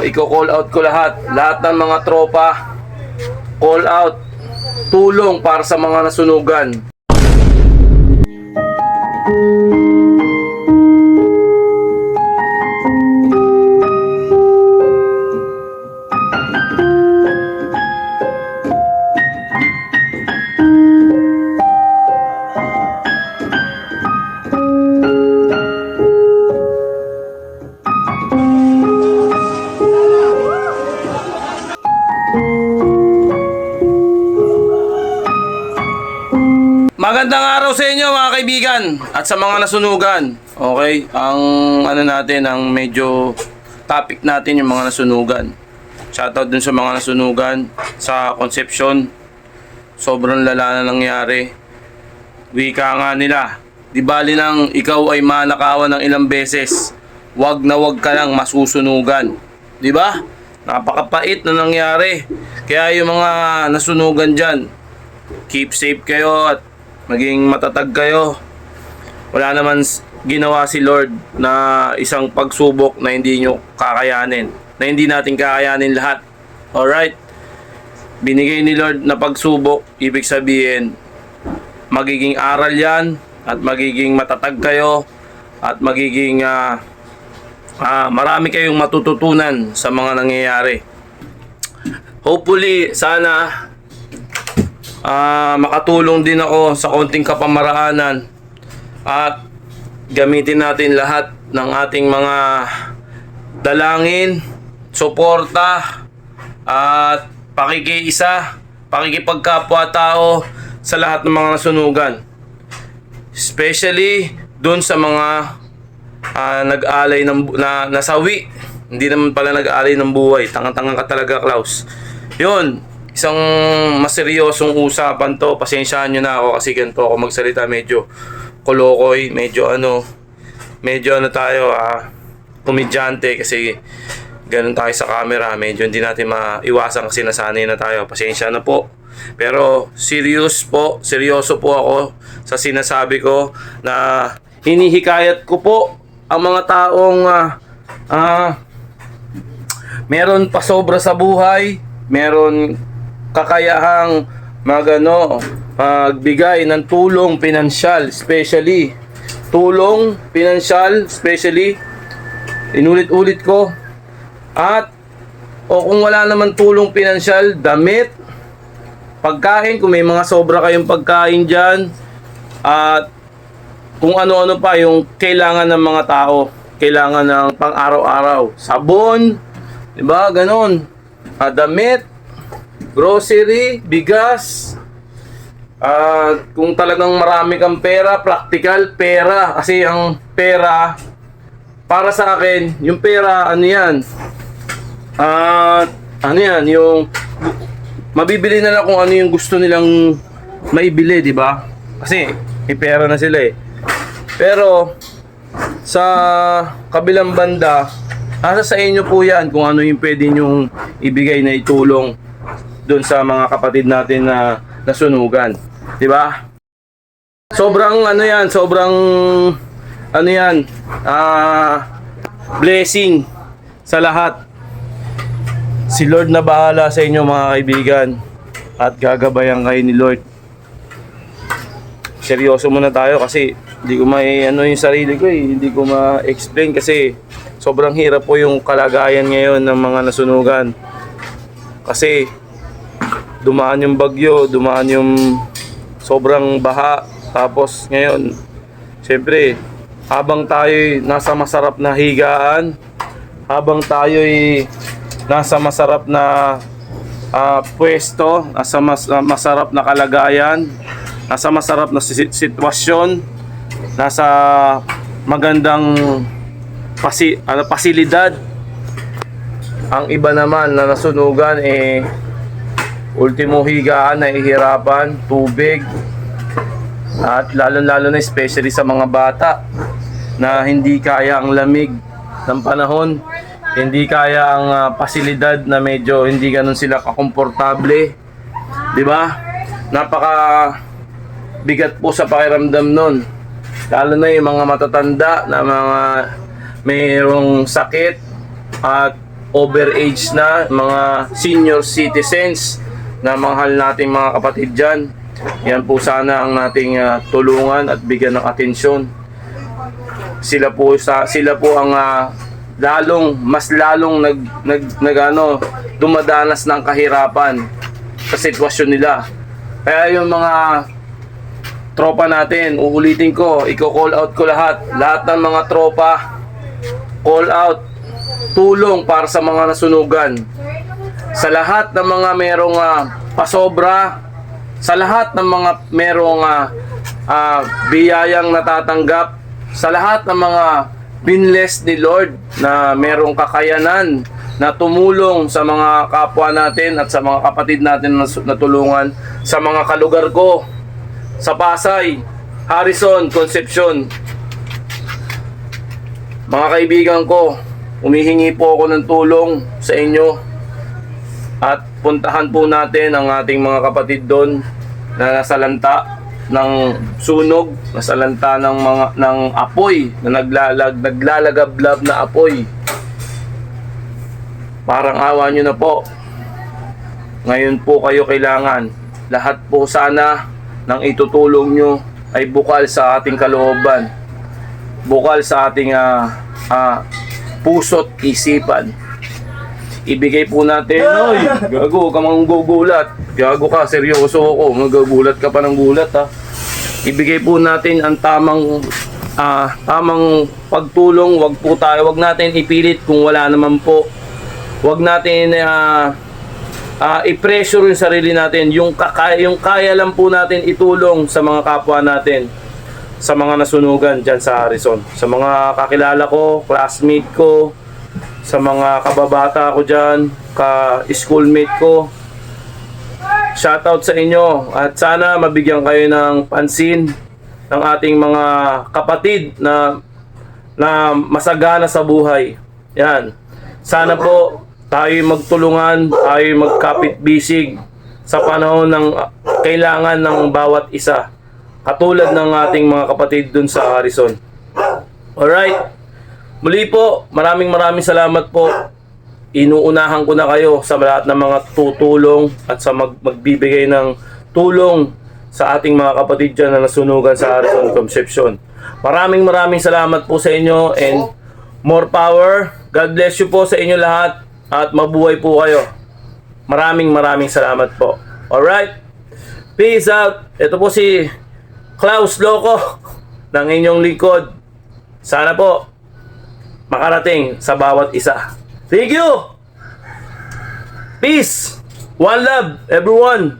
Iko-call out ko lahat ng mga tropa. Call out, tulong para sa mga nasunugan. Magandang araw sa inyo mga kaibigan at sa mga nasunugan. Okay, ang medyo topic natin yung mga nasunugan. Shoutout dun sa mga nasunugan sa Concepcion. Sobrang lala na nangyari. Wika nga nila, di bali nang ikaw ay manakawan ng ilang beses, wag na wag ka lang masusunugan. Di ba? Napakapait na nangyari. Kaya yung mga nasunugan dyan, keep safe kayo at maging matatag kayo. Wala naman ginawa si Lord na isang pagsubok na hindi nyo kakayanin, na hindi natin kakayanin lahat. Alright? Binigay ni Lord na pagsubok, ibig sabihin magiging aral yan at magiging matatag kayo at magiging marami kayong matututunan sa mga nangyayari. Hopefully, sana makatulong din ako sa konting kapamaraanan at gamitin natin lahat ng ating mga dalangin, suporta at pakikiisa, pakikipagkapwa-tao sa lahat ng mga nasunugan, especially dun sa mga nag-alay ng nasawi. Hindi naman pala nag-alay ng buhay. Tangang-tangang ka talaga, Klaus. Yun, isang maseryosong usapan to. Pasensyahan nyo na ako kasi ganito ako magsalita. Medyo kolokoy, medyo tayo, komedyante kasi ganun tayo sa camera. Medyo hindi natin maiwasan kasi nasanay na tayo. Pasensya na po. Pero seryoso po ako sa sinasabi ko na hinihikayat ko po ang mga taong meron pa sobra sa buhay, meron kakayahang magbigay ng tulong pinansyal, especially inulit-ulit ko, at kung wala naman tulong pinansyal, damit, pagkain, kung may mga sobra kayong pagkain dyan, at kung ano-ano pa yung kailangan ng mga tao, kailangan ng pang-araw-araw, sabon, diba, ganon, damit, grocery, bigas, kung talagang marami kang pera, practical pera, kasi ang pera para sa akin, yung pera yung mabibili na lang kung ano yung gusto nilang maibili, di ba? Kasi may pera na sila eh. Pero sa kabilang banda, nasa sa inyo po yan kung ano yung pwede nyong ibigay na itulong doon sa mga kapatid natin na nasunugan, di ba? Sobrang blessing sa lahat. Si Lord na bahala sa inyo mga kaibigan at gagabayan kayo ni Lord. Seryoso muna tayo kasi hindi ko yung sarili ko hindi ko ma-explain kasi sobrang hirap po yung kalagayan ngayon ng mga nasunugan. Kasi dumaan yung bagyo, dumaan yung sobrang baha. Tapos ngayon, siyempre, habang tayo'y nasa masarap na higaan, habang tayo'y nasa masarap na pwesto, nasa masarap na kalagayan, nasa masarap na sitwasyon, nasa magandang pasilidad, ang iba naman na nasunugan ultimo higaan na ihirapan, tubig, at lalo na especially sa mga bata na hindi kaya ang lamig ng panahon, hindi kaya ang pasilidad na medyo hindi ganun sila kakomportable, di ba? Napaka bigat po sa pakiramdam nun, lalo na yung mga matatanda na mga mayroong sakit at overage na, mga senior citizens na mahal nating mga kapatid dyan. Yan po sana ang nating tulungan at bigyan ng atensyon. Sila po ang mas lalong dumadanas ng kahirapan sa sitwasyon nila. Kaya yung mga tropa natin, uulitin ko, i-call out ko lahat ng mga tropa, call out, tulong para sa mga nasunugan. Sa lahat ng mga merong pasobra, sa lahat ng mga merong biyayang natatanggap, sa lahat ng mga binless ni Lord na merong kakayanan na tumulong sa mga kapwa natin at sa mga kapatid natin na tulungan, sa mga kalugar ko, sa Pasay, Harrison, Concepcion. Mga kaibigan ko, humihingi po ako ng tulong sa inyo at puntahan po natin ang ating mga kapatid doon na nasalanta ng sunog, nasalanta ng apoy, na naglalagablab na apoy. Parang awa nyo na po. Ngayon po kayo kailangan. Lahat po sana ng itutulong nyo ay bukal sa ating kalooban, bukal sa ating puso't isipan. Ibigay po natin. Oy, gago ka mang gugulat. Gago ka, seryoso ako. Magagulat ka pa ng gulat, ha. Ibigay po natin ang tamang pagtulong. Wag natin ipilit kung wala naman po. Wag natin i-pressure yung sarili natin. Yung kaya lang po natin itulong sa mga kapwa natin, sa mga nasunugan dyan sa Harrison, sa mga kakilala ko, classmate ko, sa mga kababata ko dyan, ka-schoolmate ko. Shoutout sa inyo at sana mabigyan kayo ng pansin ng ating mga kapatid na masagana sa buhay. Yan. Sana po tayo magtulungan, tayo magkapit-bisig sa panahon ng kailangan ng bawat isa. Katulad ng ating mga kapatid dun sa Harrison. Alright. Muli po, maraming salamat po. Inuunahan ko na kayo sa lahat ng mga tutulong at sa magbibigay ng tulong sa ating mga kapatid dyan na nasunugan sa Harrison, Concepcion. Maraming salamat po sa inyo and more power. God bless you po sa inyo lahat at mabuhay po kayo. Maraming salamat po. Alright? Peace out. Ito po si Klaus Loco ng inyong lingkod. Sana po makarating sa bawat isa. Thank you! Peace! One love, everyone!